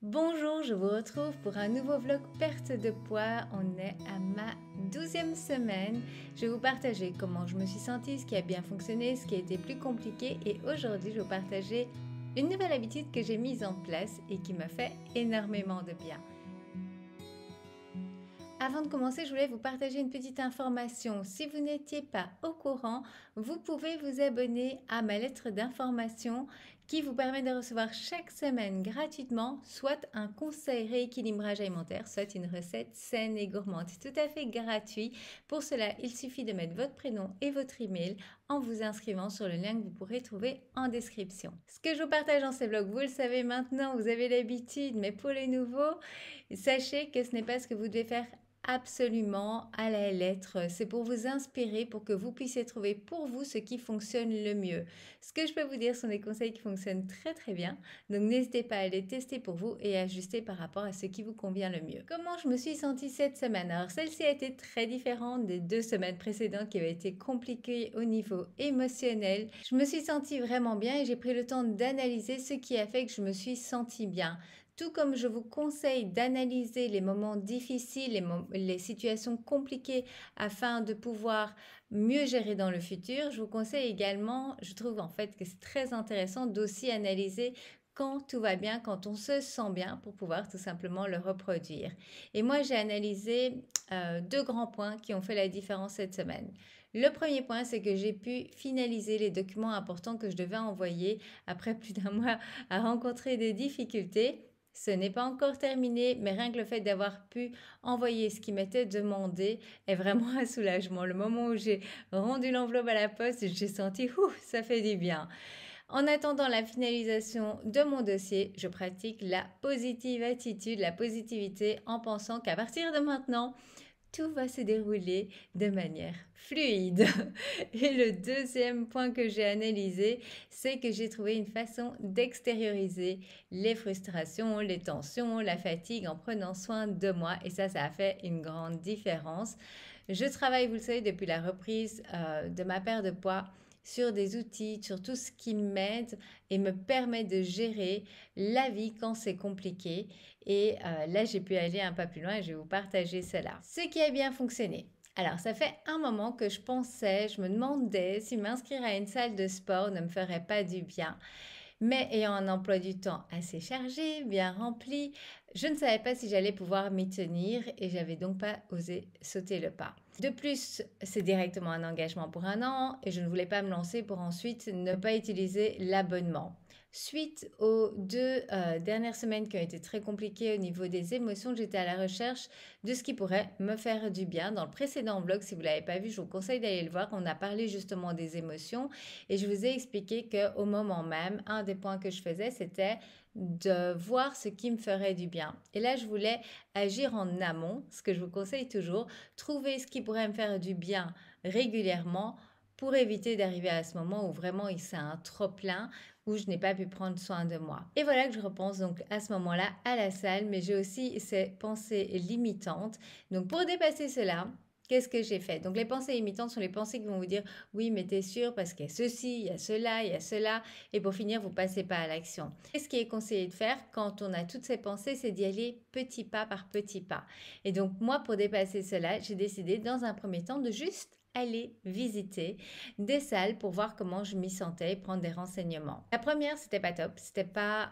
Bonjour, je vous retrouve pour un nouveau vlog perte de poids. On est à ma 12e semaine. Je vais vous partager comment je me suis sentie, ce qui a bien fonctionné, ce qui a été plus compliqué. Et aujourd'hui, je vais vous partager une nouvelle habitude que j'ai mise en place et qui m'a fait énormément de bien. Avant de commencer, je voulais vous partager une petite information. Si vous n'étiez pas au courant, vous pouvez vous abonner à ma lettre d'information qui vous permet de recevoir chaque semaine gratuitement soit un conseil rééquilibrage alimentaire, soit une recette saine et gourmande. C'est tout à fait gratuit. Pour cela, il suffit de mettre votre prénom et votre email en vous inscrivant sur le lien que vous pourrez trouver en description. Ce que je vous partage dans ces vlogs, vous le savez maintenant, vous avez l'habitude, mais pour les nouveaux, sachez que ce n'est pas ce que vous devez faire absolument à la lettre. C'est pour vous inspirer, pour que vous puissiez trouver pour vous ce qui fonctionne le mieux. Ce que je peux vous dire sont des conseils qui fonctionnent très très bien. Donc n'hésitez pas à les tester pour vous et ajuster par rapport à ce qui vous convient le mieux. Comment je me suis sentie cette semaine? Alors celle-ci a été très différente des 2 semaines précédentes qui avaient été compliquées au niveau émotionnel. Je me suis sentie vraiment bien et j'ai pris le temps d'analyser ce qui a fait que je me suis sentie bien. Tout comme je vous conseille d'analyser les moments difficiles, les situations compliquées afin de pouvoir mieux gérer dans le futur, je vous conseille également, je trouve en fait que c'est très intéressant d'aussi analyser quand tout va bien, quand on se sent bien pour pouvoir tout simplement le reproduire. Et moi, j'ai analysé 2 grands points qui ont fait la différence cette semaine. Le premier point, c'est que j'ai pu finaliser les documents importants que je devais envoyer après plus d'un mois à rencontrer des difficultés. Ce n'est pas encore terminé, mais rien que le fait d'avoir pu envoyer ce qui m'était demandé est vraiment un soulagement. Le moment où j'ai rendu l'enveloppe à la poste, j'ai senti, ça fait du bien. En attendant la finalisation de mon dossier, je pratique la positive attitude, la positivité en pensant qu'à partir de maintenant, tout va se dérouler de manière fluide. Et le deuxième point que j'ai analysé, c'est que j'ai trouvé une façon d'extérioriser les frustrations, les tensions, la fatigue en prenant soin de moi. Et ça a fait une grande différence. Je travaille, vous le savez, depuis la reprise de ma perte de poids sur des outils, sur tout ce qui m'aide et me permet de gérer la vie quand c'est compliqué. Et là, j'ai pu aller un pas plus loin et je vais vous partager cela. Ce qui a bien fonctionné. Alors, ça fait un moment que je me demandais si m'inscrire à une salle de sport ne me ferait pas du bien. Mais ayant un emploi du temps assez chargé, bien rempli, je ne savais pas si j'allais pouvoir m'y tenir et j'avais donc pas osé sauter le pas. De plus, c'est directement un engagement pour un an et je ne voulais pas me lancer pour ensuite ne pas utiliser l'abonnement. Suite aux 2 dernières semaines qui ont été très compliquées au niveau des émotions, j'étais à la recherche de ce qui pourrait me faire du bien. Dans le précédent vlog, si vous ne l'avez pas vu, je vous conseille d'aller le voir. On a parlé justement des émotions et je vous ai expliqué qu'au moment même, un des points que je faisais, c'était de voir ce qui me ferait du bien. Et là, je voulais agir en amont, ce que je vous conseille toujours, trouver ce qui pourrait me faire du bien régulièrement pour éviter d'arriver à ce moment où vraiment c'est un trop-plein, où je n'ai pas pu prendre soin de moi. Et voilà que je repense donc à ce moment-là à la salle, mais j'ai aussi ces pensées limitantes. Donc pour dépasser cela, qu'est-ce que j'ai fait? Donc les pensées limitantes sont les pensées qui vont vous dire oui, mais t'es sûr parce qu'il y a ceci, il y a cela, il y a cela, et pour finir, vous passez pas à l'action. Et ce qui est conseillé de faire quand on a toutes ces pensées, c'est d'y aller petit pas par petit pas. Et donc moi, pour dépasser cela, j'ai décidé dans un premier temps de juste aller visiter des salles pour voir comment je m'y sentais et prendre des renseignements. La première, c'était pas top, c'était pas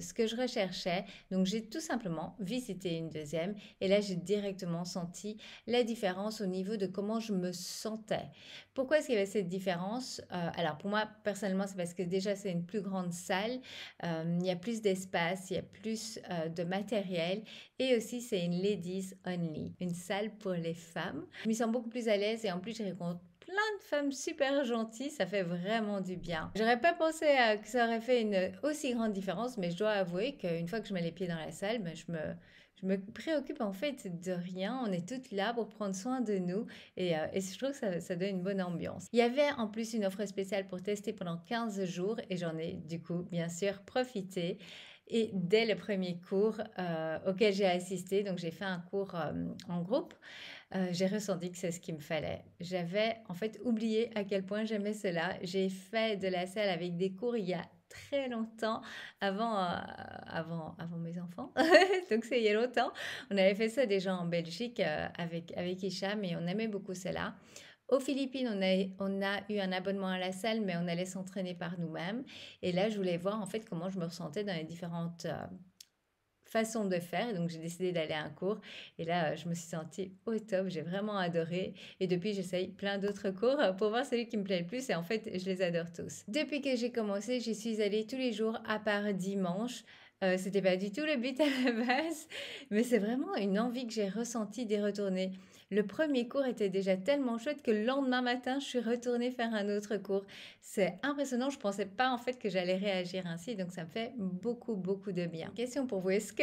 ce que je recherchais, donc j'ai tout simplement visité une deuxième et là j'ai directement senti la différence au niveau de comment je me sentais. Pourquoi est-ce qu'il y avait cette différence? Alors pour moi personnellement c'est parce que déjà c'est une plus grande salle, il y a plus d'espace, il y a plus de matériel et aussi c'est une ladies only, une salle pour les femmes. Je m'y sens beaucoup plus à l'aise et en plus je rencontre plein de femmes super gentilles, ça fait vraiment du bien. J'aurais pas pensé que ça aurait fait une aussi grande différence, mais je dois avouer qu'une fois que je mets les pieds dans la salle, ben, je me préoccupe en fait de rien. On est toutes là pour prendre soin de nous et je trouve que ça donne une bonne ambiance. Il y avait en plus une offre spéciale pour tester pendant 15 jours et j'en ai du coup bien sûr profité. Et dès le premier cours auquel j'ai assisté, donc j'ai fait un cours en groupe, j'ai ressenti que c'est ce qu'il me fallait. J'avais en fait oublié à quel point j'aimais cela. J'ai fait de la salle avec des cours il y a très longtemps avant mes enfants. Donc c'est il y a longtemps. On avait fait ça déjà en Belgique avec Hicham et on aimait beaucoup cela. Aux Philippines, on a eu un abonnement à la salle, mais on allait s'entraîner par nous-mêmes. Et là, je voulais voir en fait comment je me ressentais dans les différentes façon de faire. Et donc, j'ai décidé d'aller à un cours. Et là, je me suis sentie au top. J'ai vraiment adoré. Et depuis, j'essaye plein d'autres cours pour voir celui qui me plaît le plus. Et en fait, je les adore tous. Depuis que j'ai commencé, j'y suis allée tous les jours à part dimanche. C'était pas du tout le but à la base, mais c'est vraiment une envie que j'ai ressentie d'y retourner. Le premier cours était déjà tellement chouette que le lendemain matin, je suis retournée faire un autre cours. C'est impressionnant, je pensais pas en fait que j'allais réagir ainsi, donc ça me fait beaucoup, beaucoup de bien. Question pour vous, est-ce que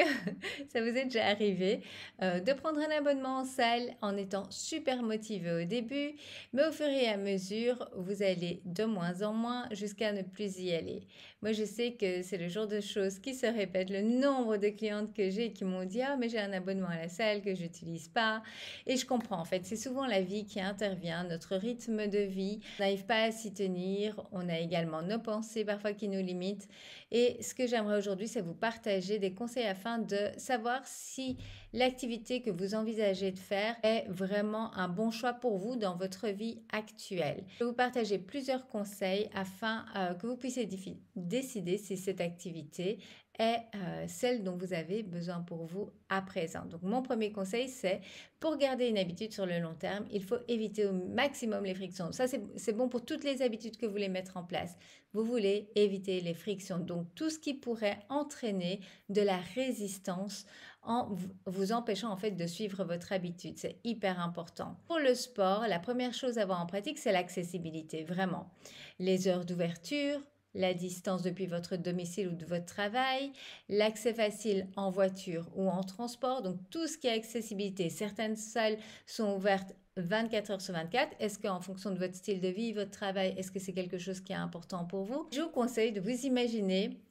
ça vous est déjà arrivé de prendre un abonnement en salle en étant super motivé au début, mais au fur et à mesure, vous allez de moins en moins jusqu'à ne plus y aller. Moi, je sais que c'est le genre de choses qui se répètent. Le nombre de clientes que j'ai qui m'ont dit: «Ah, mais j'ai un abonnement à la salle que je n'utilise pas». Et je comprends, en fait, c'est souvent la vie qui intervient, notre rythme de vie. On n'arrive pas à s'y tenir. On a également nos pensées parfois qui nous limitent. Et ce que j'aimerais aujourd'hui, c'est vous partager des conseils afin de savoir si l'activité que vous envisagez de faire est vraiment un bon choix pour vous dans votre vie actuelle. Je vais vous partager plusieurs conseils afin que vous puissiez décider si cette activité est celle dont vous avez besoin pour vous à présent. Donc mon premier conseil, c'est pour garder une habitude sur le long terme, il faut éviter au maximum les frictions. Ça, c'est bon pour toutes les habitudes que vous voulez mettre en place. Vous voulez éviter les frictions. Donc tout ce qui pourrait entraîner de la résistance en vous empêchant en fait de suivre votre habitude. C'est hyper important. Pour le sport, la première chose à avoir en pratique, c'est l'accessibilité, vraiment. Les heures d'ouverture, la distance depuis votre domicile ou de votre travail, l'accès facile en voiture ou en transport, donc tout ce qui est accessibilité. Certaines salles sont ouvertes 24 heures sur 24. Est-ce qu'en fonction de votre style de vie, votre travail, est-ce que c'est quelque chose qui est important pour vous? Je vous conseille de vous imaginer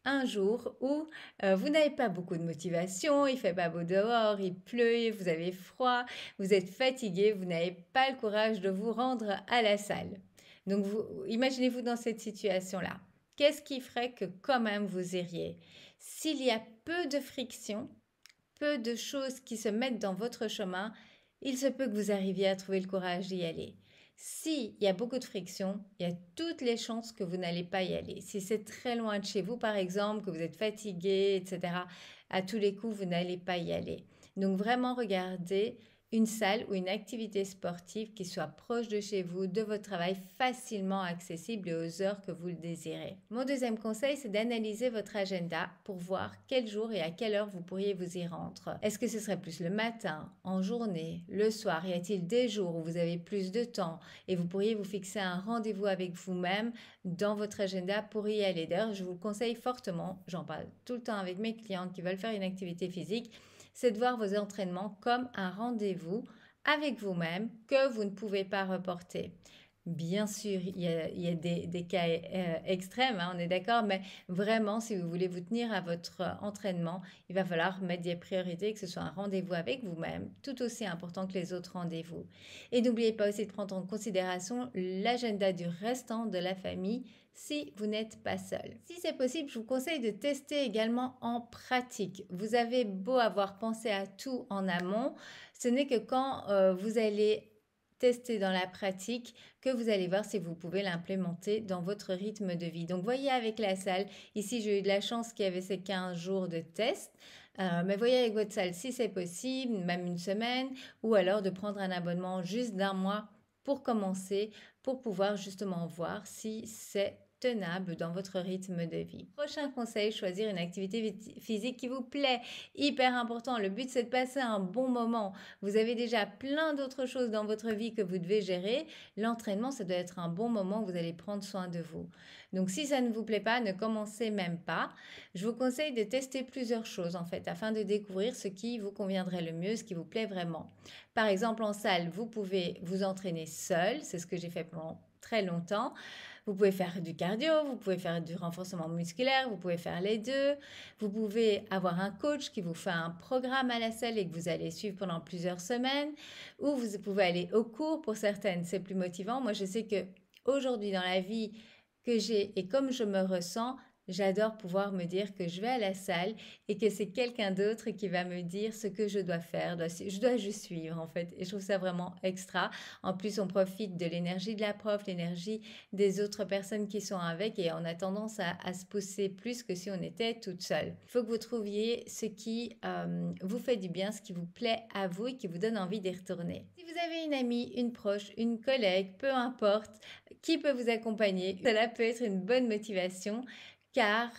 un jour où vous n'avez pas beaucoup de motivation, il fait pas beau dehors, il pleut, vous avez froid, vous êtes fatigué, vous n'avez pas le courage de vous rendre à la salle. Donc imaginez-vous dans cette situation-là. Qu'est-ce qui ferait que quand même vous iriez? S'il y a peu de friction, peu de choses qui se mettent dans votre chemin, il se peut que vous arriviez à trouver le courage d'y aller. S'il y a beaucoup de friction, il y a toutes les chances que vous n'allez pas y aller. Si c'est très loin de chez vous, par exemple, que vous êtes fatigué, etc., à tous les coups, vous n'allez pas y aller. Donc vraiment, regardez une salle ou une activité sportive qui soit proche de chez vous, de votre travail, facilement accessible et aux heures que vous le désirez. Mon deuxième conseil, c'est d'analyser votre agenda pour voir quel jour et à quelle heure vous pourriez vous y rendre. Est-ce que ce serait plus le matin, en journée, le soir? Y a-t-il des jours où vous avez plus de temps et vous pourriez vous fixer un rendez-vous avec vous-même dans votre agenda pour y aller? D'ailleurs, je vous le conseille fortement, j'en parle tout le temps avec mes clientes qui veulent faire une activité physique, c'est de voir vos entraînements comme un rendez-vous avec vous-même que vous ne pouvez pas reporter. Bien sûr, il y a des cas extrêmes, hein, on est d'accord, mais vraiment, si vous voulez vous tenir à votre entraînement, il va falloir mettre des priorités, que ce soit un rendez-vous avec vous-même, tout aussi important que les autres rendez-vous. Et n'oubliez pas aussi de prendre en considération l'agenda du restant de la famille si vous n'êtes pas seul. Si c'est possible, je vous conseille de tester également en pratique. Vous avez beau avoir pensé à tout en amont, ce n'est que quand vous allez tester dans la pratique que vous allez voir si vous pouvez l'implémenter dans votre rythme de vie. Donc voyez avec la salle, ici j'ai eu de la chance qu'il y avait ces 15 jours de test, mais voyez avec votre salle si c'est possible, même une semaine, ou alors de prendre un abonnement juste d'un mois pour commencer, pour pouvoir justement voir si c'est tenable dans votre rythme de vie. Prochain conseil, choisir une activité physique qui vous plaît. Hyper important, le but c'est de passer un bon moment. Vous avez déjà plein d'autres choses dans votre vie que vous devez gérer. L'entraînement, ça doit être un bon moment où vous allez prendre soin de vous. Donc si ça ne vous plaît pas, ne commencez même pas. Je vous conseille de tester plusieurs choses en fait afin de découvrir ce qui vous conviendrait le mieux, ce qui vous plaît vraiment. Par exemple en salle, vous pouvez vous entraîner seul, c'est ce que j'ai fait pendant très longtemps. Vous pouvez faire du cardio, vous pouvez faire du renforcement musculaire, vous pouvez faire les deux. Vous pouvez avoir un coach qui vous fait un programme à la salle et que vous allez suivre pendant plusieurs semaines. Ou vous pouvez aller au cours pour certaines, c'est plus motivant. Moi, je sais que aujourd'hui dans la vie que j'ai et comme je me ressens, j'adore pouvoir me dire que je vais à la salle et que c'est quelqu'un d'autre qui va me dire ce que je dois faire. Je dois juste suivre en fait. Et je trouve ça vraiment extra. En plus, on profite de l'énergie de la prof, l'énergie des autres personnes qui sont avec et on a tendance à se pousser plus que si on était toute seule. Il faut que vous trouviez ce qui vous fait du bien, ce qui vous plaît à vous et qui vous donne envie d'y retourner. Si vous avez une amie, une proche, une collègue, peu importe, qui peut vous accompagner, cela peut être une bonne motivation car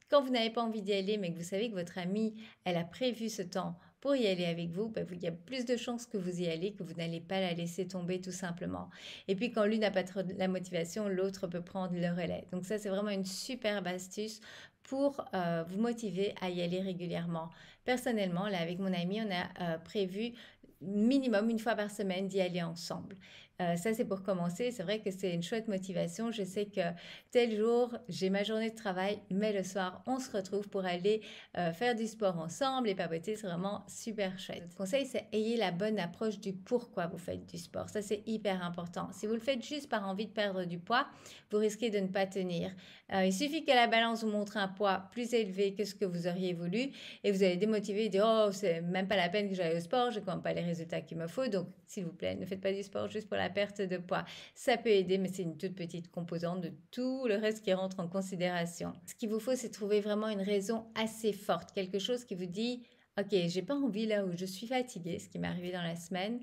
quand vous n'avez pas envie d'y aller, mais que vous savez que votre amie, elle a prévu ce temps pour y aller avec vous, ben, il y a plus de chances que vous y allez, que vous n'allez pas la laisser tomber tout simplement. Et puis quand l'une n'a pas trop la motivation, l'autre peut prendre le relais. Donc ça, c'est vraiment une superbe astuce pour vous motiver à y aller régulièrement. Personnellement, là, avec mon ami, on a prévu minimum une fois par semaine d'y aller ensemble. Ça, c'est pour commencer. C'est vrai que c'est une chouette motivation. Je sais que tel jour, j'ai ma journée de travail, mais le soir, on se retrouve pour aller faire du sport ensemble et papoter. C'est vraiment super chouette. Le conseil, c'est ayez la bonne approche du pourquoi vous faites du sport. Ça, c'est hyper important. Si vous le faites juste par envie de perdre du poids, vous risquez de ne pas tenir. Il suffit que la balance vous montre un poids plus élevé que ce que vous auriez voulu et vous allez démotiver et dire oh c'est même pas la peine que j'aille au sport, j'ai quand même pas les résultats qu'il me faut, donc s'il vous plaît ne faites pas du sport juste pour la perte de poids. Ça peut aider mais c'est une toute petite composante de tout le reste qui rentre en considération. Ce qu'il vous faut c'est trouver vraiment une raison assez forte, quelque chose qui vous dit ok, j'ai pas envie là où je suis fatiguée, ce qui m'est arrivé dans la semaine,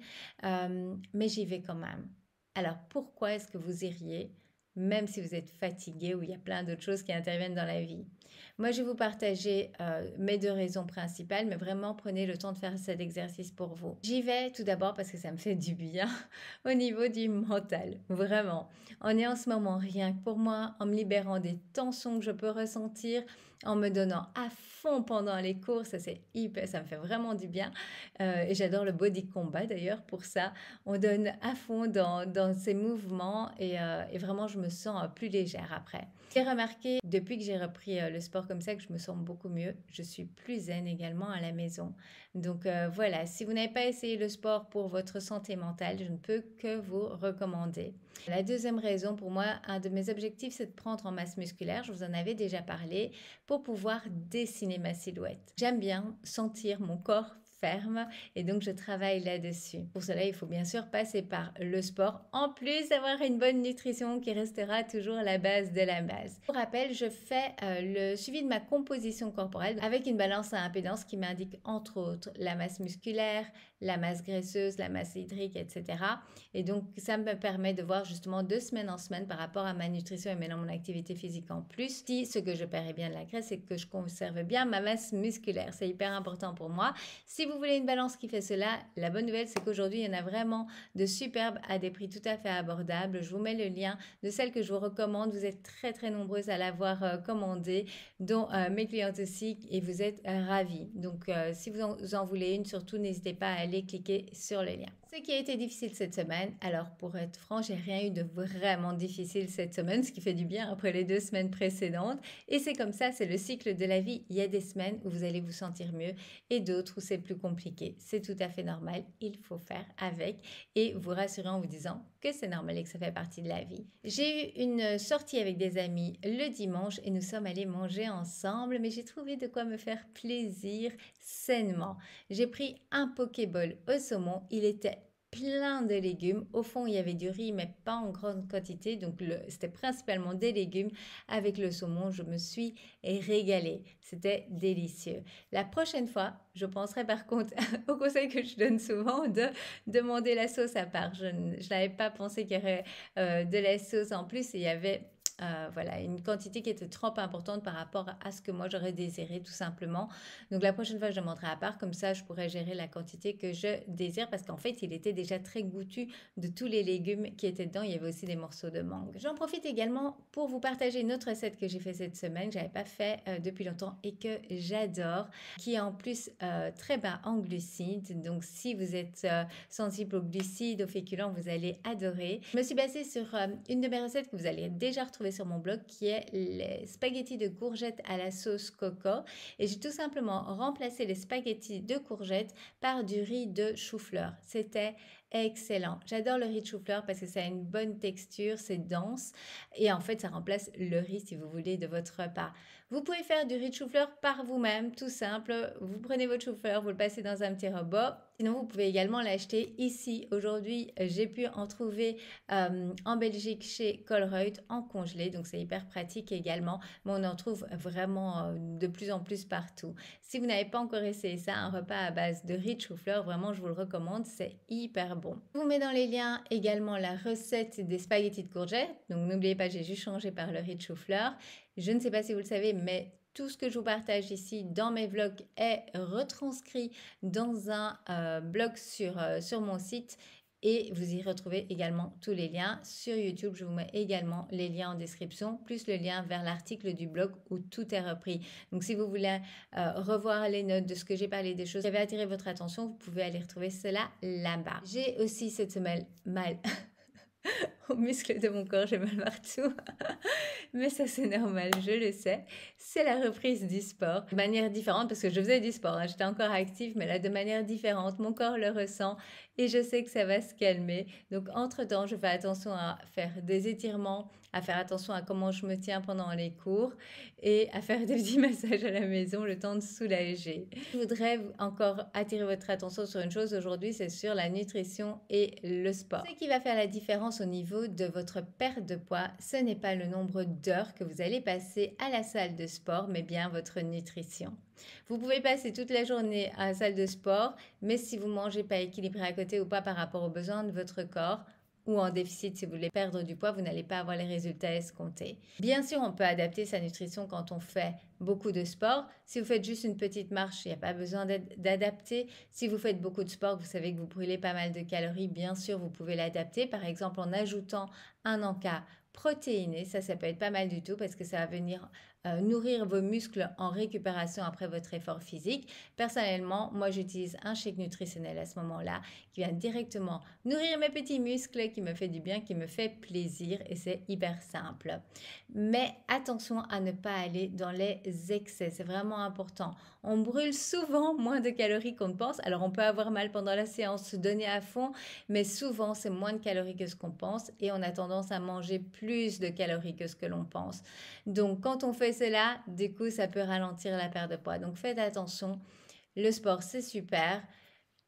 mais j'y vais quand même. Alors pourquoi est-ce que vous iriez même si vous êtes fatigué ou il y a plein d'autres choses qui interviennent dans la vie. Moi, je vais vous partager mes deux raisons principales, mais vraiment prenez le temps de faire cet exercice pour vous. J'y vais tout d'abord parce que ça me fait du bien au niveau du mental, vraiment. On est en ce moment rien que pour moi, en me libérant des tensions que je peux ressentir, en me donnant à fond pendant les cours, ça c'est hyper, ça me fait vraiment du bien. Et j'adore le body combat d'ailleurs pour ça. On donne à fond dans ces mouvements et vraiment je me sens plus légère après. J'ai remarqué depuis que j'ai repris le sport comme ça que je me sens beaucoup mieux. Je suis plus zen également à la maison. Donc voilà, si vous n'avez pas essayé le sport pour votre santé mentale, je ne peux que vous recommander. La deuxième raison pour moi, un de mes objectifs, c'est de prendre en masse musculaire. Je vous en avais déjà parlé pour pouvoir dessiner ma silhouette. J'aime bien sentir mon corps ferme et donc je travaille là-dessus. Pour cela, il faut bien sûr passer par le sport, en plus d'avoir une bonne nutrition qui restera toujours la base de la base. Pour rappel, je fais le suivi de ma composition corporelle avec une balance à impédance qui m'indique entre autres la masse musculaire, la masse graisseuse, la masse hydrique, etc. Et donc ça me permet de voir justement de semaine en semaine par rapport à ma nutrition et maintenant mon activité physique en plus. Si ce que je perds est bien de la graisse, c'est que je conserve bien ma masse musculaire. C'est hyper important pour moi. Si vous voulez une balance qui fait cela, la bonne nouvelle, c'est qu'aujourd'hui, il y en a vraiment de superbes à des prix tout à fait abordables. Je vous mets le lien de celle que je vous recommande. Vous êtes très, très nombreuses à l'avoir commandée, dont mes clientes aussi, et vous êtes ravis. Donc, si vous en voulez une, surtout, n'hésitez pas à aller cliquer sur le lien. Ce qui a été difficile cette semaine, alors pour être franc, j'ai rien eu de vraiment difficile cette semaine, ce qui fait du bien après les 2 semaines précédentes. Et c'est comme ça, c'est le cycle de la vie. Il y a des semaines où vous allez vous sentir mieux et d'autres où c'est plus compliqué. C'est tout à fait normal, il faut faire avec et vous rassurer en vous disant que c'est normal et que ça fait partie de la vie. J'ai eu une sortie avec des amis le dimanche et nous sommes allés manger ensemble, mais j'ai trouvé de quoi me faire plaisir sainement. J'ai pris un Pokéball au saumon, il était plein de légumes. Au fond, il y avait du riz, mais pas en grande quantité. Donc, c'était principalement des légumes. Avec le saumon, je me suis régalée. C'était délicieux. La prochaine fois, je penserai par contre au conseil que je donne souvent de demander la sauce à part. Je n'avais pas pensé qu'il y aurait de la sauce en plus. Et il y avait voilà, une quantité qui était trop importante par rapport à ce que moi j'aurais désiré tout simplement. Donc la prochaine fois je demanderai à part, comme ça je pourrais gérer la quantité que je désire parce qu'en fait il était déjà très goûtu de tous les légumes qui étaient dedans. Il y avait aussi des morceaux de mangue. J'en profite également pour vous partager une autre recette que j'ai fait cette semaine, que j'avais pas fait depuis longtemps et que j'adore, qui est en plus très bas en glucides. Donc si vous êtes sensible aux glucides, aux féculents, vous allez adorer. Je me suis basée sur une de mes recettes que vous allez déjà retrouver sur mon blog qui est les spaghettis de courgettes à la sauce coco et j'ai tout simplement remplacé les spaghettis de courgettes par du riz de chou-fleur. C'était excellent. J'adore le riz de chou-fleur parce que ça a une bonne texture, c'est dense et en fait ça remplace le riz si vous voulez de votre repas. Vous pouvez faire du riz de chou-fleur par vous-même, tout simple. Vous prenez votre chou-fleur, vous le passez dans un petit robot. Sinon, vous pouvez également l'acheter ici. Aujourd'hui, j'ai pu en trouver en Belgique chez Colruyt en congelé, donc c'est hyper pratique également. Mais on en trouve vraiment de plus en plus partout. Si vous n'avez pas encore essayé ça, un repas à base de riz de chou-fleur, vraiment je vous le recommande, c'est hyper bon. Je vous mets dans les liens également la recette des spaghettis de courgettes. Donc n'oubliez pas, j'ai juste changé par le riz de chou-fleur. Je ne sais pas si vous le savez, mais tout ce que je vous partage ici dans mes vlogs est retranscrit dans un blog sur mon site et vous y retrouvez également tous les liens. Sur YouTube, je vous mets également les liens en description, plus le lien vers l'article du blog où tout est repris. Donc si vous voulez revoir les notes de ce que j'ai parlé, des choses qui avaient attiré votre attention, vous pouvez aller retrouver cela là-bas. J'ai aussi cette semaine mal aux muscles de mon corps, j'ai mal partout. Mais ça c'est normal, je le sais. C'est la reprise du sport de manière différente parce que je faisais du sport, hein. J'étais encore active, mais là de manière différente. Mon corps le ressent et je sais que ça va se calmer. Donc entre-temps, je fais attention à faire des étirements, à faire attention à comment je me tiens pendant les cours et à faire des petits massages à la maison, le temps de soulager. Je voudrais encore attirer votre attention sur une chose aujourd'hui, c'est sur la nutrition et le sport. Ce qui va faire la différence au niveau de votre perte de poids, ce n'est pas le nombre d'heures que vous allez passer à la salle de sport, mais bien votre nutrition. Vous pouvez passer toute la journée à la salle de sport, mais si vous mangez pas équilibré à côté ou pas par rapport aux besoins de votre corps, ou en déficit si vous voulez perdre du poids, vous n'allez pas avoir les résultats escomptés. Bien sûr, on peut adapter sa nutrition quand on fait beaucoup de sport. Si vous faites juste une petite marche, il n'y a pas besoin d'adapter. Si vous faites beaucoup de sport, vous savez que vous brûlez pas mal de calories, bien sûr, vous pouvez l'adapter. Par exemple, en ajoutant un encas protéiné, ça peut être pas mal du tout parce que ça va venir nourrir vos muscles en récupération après votre effort physique. Personnellement, moi j'utilise un shake nutritionnel à ce moment-là qui vient directement nourrir mes petits muscles, qui me fait du bien, qui me fait plaisir et c'est hyper simple. Mais attention à ne pas aller dans les excès, c'est vraiment important. On brûle souvent moins de calories qu'on ne pense. Alors on peut avoir mal pendant la séance, se donner à fond, mais souvent c'est moins de calories que ce qu'on pense et on a tendance à manger plus de calories que ce que l'on pense. Donc quand on fait cela, du coup ça peut ralentir la perte de poids. Donc faites attention, le sport c'est super.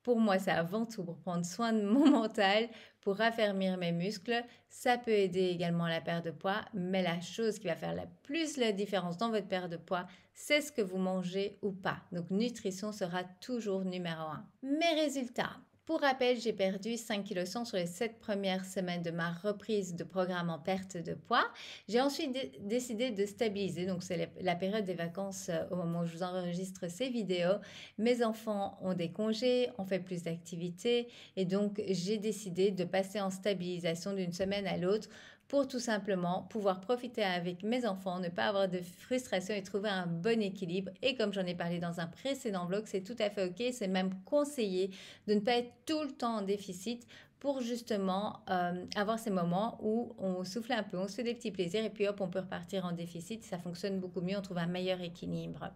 Pour moi, c'est avant tout pour prendre soin de mon mental, pour raffermir mes muscles. Ça peut aider également à la perte de poids, mais la chose qui va faire la plus la différence dans votre perte de poids, c'est ce que vous mangez ou pas. Donc, nutrition sera toujours numéro 1. Mes résultats. Pour rappel, j'ai perdu 5 kg sur les 7 premières semaines de ma reprise de programme en perte de poids. J'ai ensuite décidé de stabiliser, donc c'est la période des vacances au moment où je vous enregistre ces vidéos. Mes enfants ont des congés, on fait plus d'activités et donc j'ai décidé de passer en stabilisation d'une semaine à l'autre pour tout simplement pouvoir profiter avec mes enfants, ne pas avoir de frustration et trouver un bon équilibre. Et comme j'en ai parlé dans un précédent vlog, c'est tout à fait ok, c'est même conseillé de ne pas être tout le temps en déficit pour justement avoir ces moments où on souffle un peu, on se fait des petits plaisirs et puis hop, on peut repartir en déficit. Ça fonctionne beaucoup mieux, on trouve un meilleur équilibre.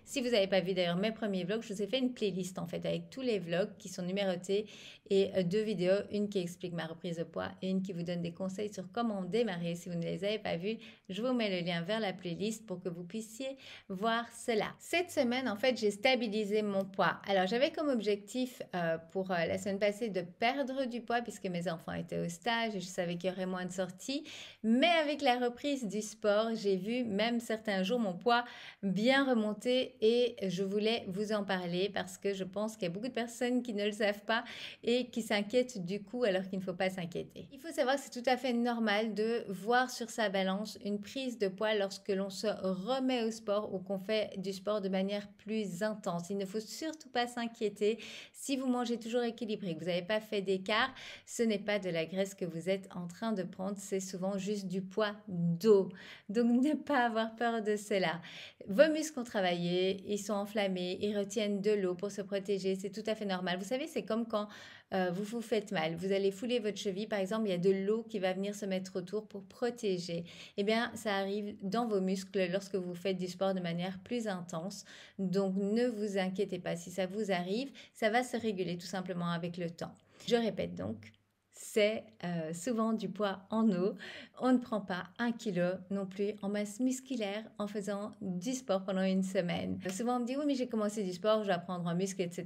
Si vous n'avez pas vu d'ailleurs mes premiers vlogs, je vous ai fait une playlist en fait avec tous les vlogs qui sont numérotés et 2 vidéos, une qui explique ma reprise de poids et une qui vous donne des conseils sur comment démarrer. Si vous ne les avez pas vus, je vous mets le lien vers la playlist pour que vous puissiez voir cela. Cette semaine, en fait, j'ai stabilisé mon poids. Alors, j'avais comme objectif pour la semaine passée de perdre du poids puisque mes enfants étaient au stage et je savais qu'il y aurait moins de sorties. Mais avec la reprise du sport, j'ai vu même certains jours mon poids bien remonter et je voulais vous en parler parce que je pense qu'il y a beaucoup de personnes qui ne le savent pas et qui s'inquiètent du coup alors qu'il ne faut pas s'inquiéter. Il faut savoir que c'est tout à fait normal de voir sur sa balance une prise de poids lorsque l'on se remet au sport ou qu'on fait du sport de manière plus intense. Il ne faut surtout pas s'inquiéter. Si vous mangez toujours équilibré, que vous n'avez pas fait d'écart, ce n'est pas de la graisse que vous êtes en train de prendre, c'est souvent juste du poids d'eau. Donc ne pas avoir peur de cela. Vos muscles ont travaillé, ils sont enflammés, ils retiennent de l'eau pour se protéger, c'est tout à fait normal. Vous savez, c'est comme quand vous vous faites mal, vous allez fouler votre cheville, par exemple, il y a de l'eau qui va venir se mettre autour pour protéger. Eh bien, ça arrive dans vos muscles lorsque vous faites du sport de manière plus intense. Donc, ne vous inquiétez pas, si ça vous arrive, ça va se réguler tout simplement avec le temps. Je répète donc, c'est souvent du poids en eau. On ne prend pas 1 kilo non plus en masse musculaire en faisant du sport pendant une semaine. Souvent on me dit oui mais j'ai commencé du sport, je dois prendre en muscle, etc.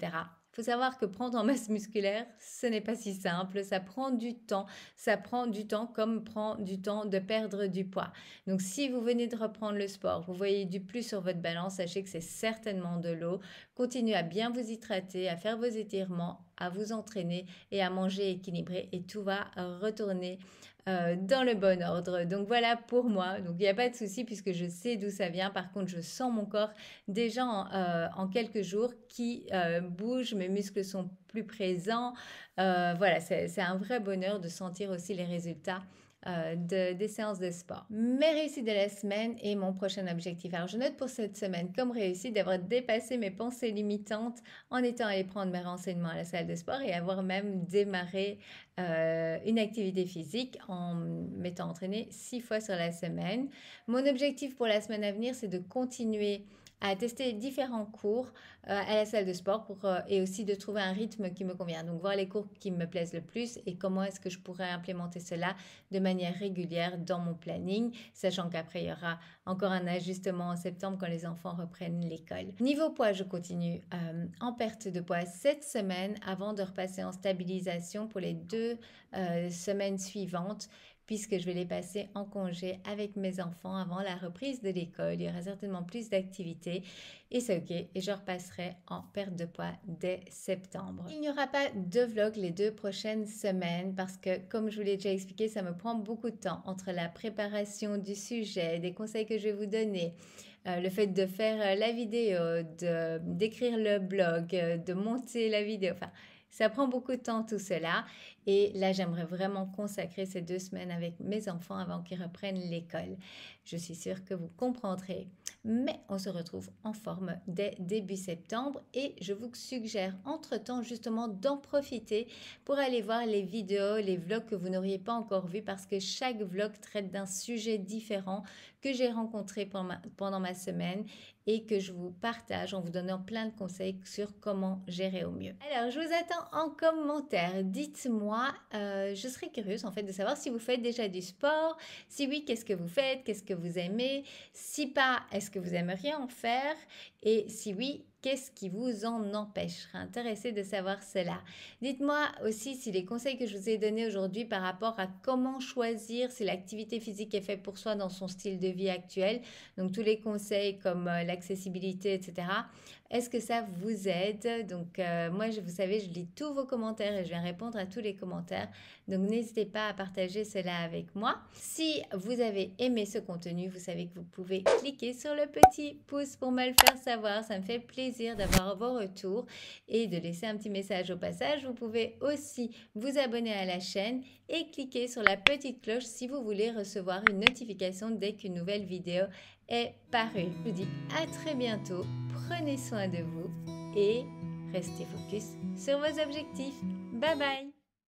Il faut savoir que prendre en masse musculaire, ce n'est pas si simple, ça prend du temps. Ça prend du temps comme prend du temps de perdre du poids. Donc si vous venez de reprendre le sport, vous voyez du plus sur votre balance, sachez que c'est certainement de l'eau. Continuez à bien vous hydrater, à faire vos étirements, à vous entraîner et à manger équilibré et tout va retourner dans le bon ordre. Donc voilà pour moi. Donc il n'y a pas de souci puisque je sais d'où ça vient. Par contre, je sens mon corps déjà en quelques jours qui bouge, mes muscles sont plus présents. Voilà, c'est un vrai bonheur de sentir aussi les résultats des séances de sport. Mes réussites de la semaine et mon prochain objectif. Alors je note pour cette semaine comme réussite d'avoir dépassé mes pensées limitantes en étant allé prendre mes renseignements à la salle de sport et avoir même démarré une activité physique en m'étant entraînée 6 fois sur la semaine. Mon objectif pour la semaine à venir, c'est de continuer à tester différents cours à la salle de sport et aussi de trouver un rythme qui me convient. Donc voir les cours qui me plaisent le plus et comment est-ce que je pourrais implémenter cela de manière régulière dans mon planning, sachant qu'après il y aura encore un ajustement en septembre quand les enfants reprennent l'école. Niveau poids, je continue en perte de poids cette semaine avant de repasser en stabilisation pour les 2 semaines suivantes, puisque je vais les passer en congé avec mes enfants avant la reprise de l'école. Il y aura certainement plus d'activités et c'est ok. Et je repasserai en perte de poids dès septembre. Il n'y aura pas de vlog les 2 prochaines semaines parce que, comme je vous l'ai déjà expliqué, ça me prend beaucoup de temps entre la préparation du sujet, des conseils que je vais vous donner, le fait de faire la vidéo, d'écrire le blog, de monter la vidéo, enfin... Ça prend beaucoup de temps tout cela et là j'aimerais vraiment consacrer ces 2 semaines avec mes enfants avant qu'ils reprennent l'école. Je suis sûre que vous comprendrez, mais on se retrouve en forme dès début septembre et je vous suggère entre-temps justement d'en profiter pour aller voir les vidéos, les vlogs que vous n'auriez pas encore vus parce que chaque vlog traite d'un sujet différent que j'ai rencontré pendant ma semaine et que je vous partage en vous donnant plein de conseils sur comment gérer au mieux. Alors, je vous attends en commentaire. Dites-moi, je serais curieuse en fait de savoir si vous faites déjà du sport. Si oui, qu'est-ce que vous faites? Qu'est-ce que vous aimez? Si pas, est-ce que vous aimeriez en faire? Et si oui, qu'est-ce qui vous en empêche? Je serais intéressée de savoir cela. Dites-moi aussi si les conseils que je vous ai donnés aujourd'hui par rapport à comment choisir si l'activité physique est faite pour soi dans son style de vie actuel, donc tous les conseils comme l'accessibilité, etc. Est-ce que ça vous aide? Donc moi, vous savez, je lis tous vos commentaires et je vais répondre à tous les commentaires. Donc n'hésitez pas à partager cela avec moi. Si vous avez aimé ce contenu, vous savez que vous pouvez cliquer sur le petit pouce pour me le faire savoir. Ça me fait plaisir d'avoir vos retours et de laisser un petit message au passage. Vous pouvez aussi vous abonner à la chaîne et cliquer sur la petite cloche si vous voulez recevoir une notification dès qu'une nouvelle vidéo est parue. Je vous dis à très bientôt. Prenez soin de vous et restez focus sur vos objectifs. Bye bye!